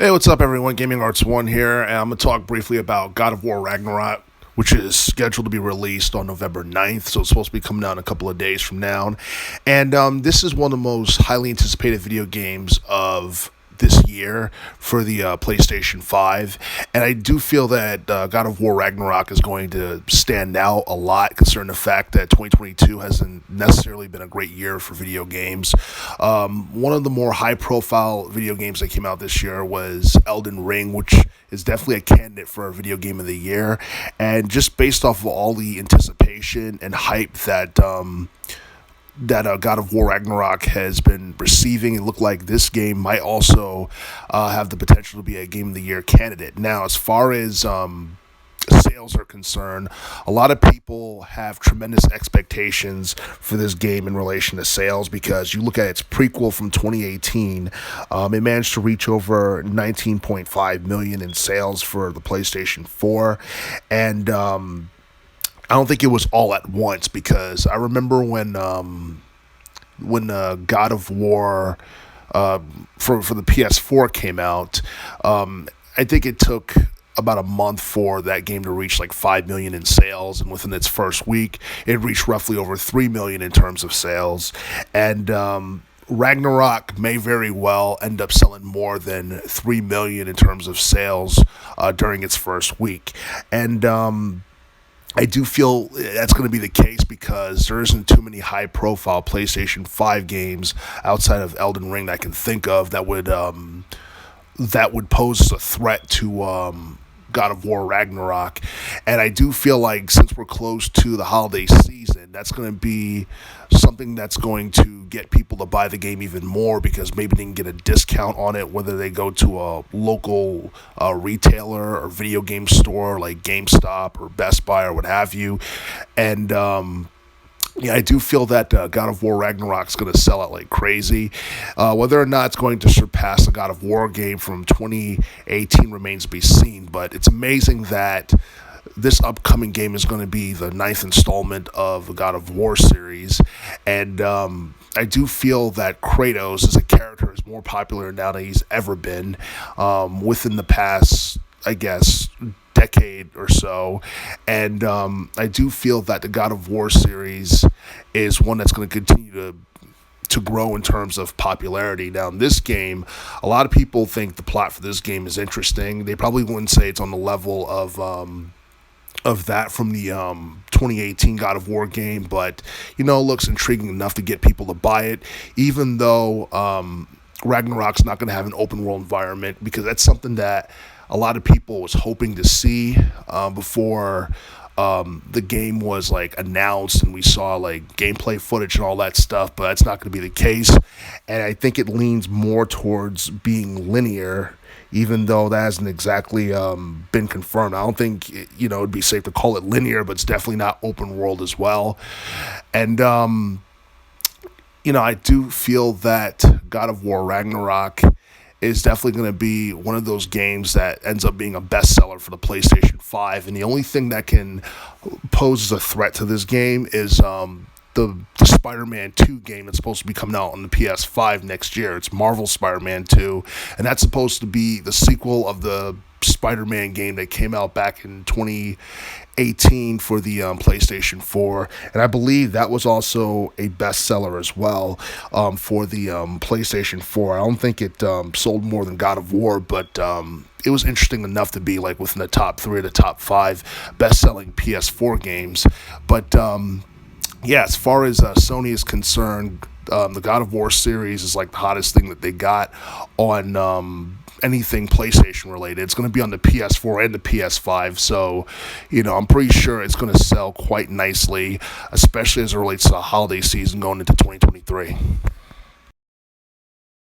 Hey, what's up, everyone? Gaming Arts 1 here, and I'm going to talk briefly about God of War Ragnarok, which is scheduled to be released on November 9th, so it's supposed to be coming out in a couple of days from now. And this is one of the most highly anticipated video games of this year for the PlayStation 5, and I do feel that God of War Ragnarok is going to stand out a lot, considering the fact that 2022 hasn't necessarily been a great year for video games. One of the more high-profile video games that came out this year was Elden Ring, which is definitely a candidate for a video game of the year, and just based off of all the anticipation and hype that God of War Ragnarok has been receiving, it looked like this game might also have the potential to be a Game of the Year candidate. Now, as far as sales are concerned, a lot of people have tremendous expectations for this game in relation to sales, because you look at its prequel from 2018, it managed to reach over 19.5 million in sales for the PlayStation 4, and I don't think it was all at once, because I remember when God of War for the PS4 came out, I think it took about a month for that game to reach like 5 million in sales, and within its first week, it reached roughly over 3 million in terms of sales. And Ragnarok may very well end up selling more than 3 million in terms of sales during its first week. And I do feel that's going to be the case, because there isn't too many high-profile PlayStation 5 games outside of Elden Ring that I can think of that would pose a threat to God of War Ragnarok. And I do feel like, since we're close to the holiday season, that's going to be something that's going to get people to buy the game even more, because maybe they can get a discount on it, whether they go to a local retailer or video game store like GameStop or Best Buy or what have you. And yeah, I do feel that God of War Ragnarok is going to sell out like crazy. Whether or not it's going to surpass the God of War game from 2018 remains to be seen, but it's amazing that this upcoming game is going to be the 9th installment of the God of War series, and I do feel that Kratos as a character is more popular now than he's ever been within the past, I guess, decade or so. And I do feel that the God of War series is one that's going to continue to grow in terms of popularity. Now, in this game, a lot of people think the plot for this game is interesting. They probably wouldn't say it's on the level of that from the 2018 God of War game, but it looks intriguing enough to get people to buy it, even though Ragnarok's not going to have an open world environment, because that's something that a lot of people was hoping to see before the game was like announced and we saw like gameplay footage and all that stuff, but that's not going to be the case. And I think it leans more towards being linear, even though that hasn't exactly been confirmed. I don't think it'd be safe to call it linear, but it's definitely not open world as well. And I do feel that God of War Ragnarok is definitely going to be one of those games that ends up being a bestseller for the PlayStation 5. And the only thing that can pose a threat to this game is the Spider-Man 2 game that's supposed to be coming out on the PS5 next year. It's Marvel Spider-Man 2, and that's supposed to be the sequel of the Spider-Man game that came out back in 2018 for the PlayStation 4, and I believe that was also a bestseller as well for the PlayStation 4. I don't think it sold more than God of War, but it was interesting enough to be like within the top 3 of the top 5 best-selling PS4 games. But yeah, as far as Sony is concerned, the God of War series is like the hottest thing that they got on anything PlayStation related. It's going to be on the PS4 and the PS5, so I'm pretty sure it's going to sell quite nicely, especially as it relates to the holiday season going into 2023.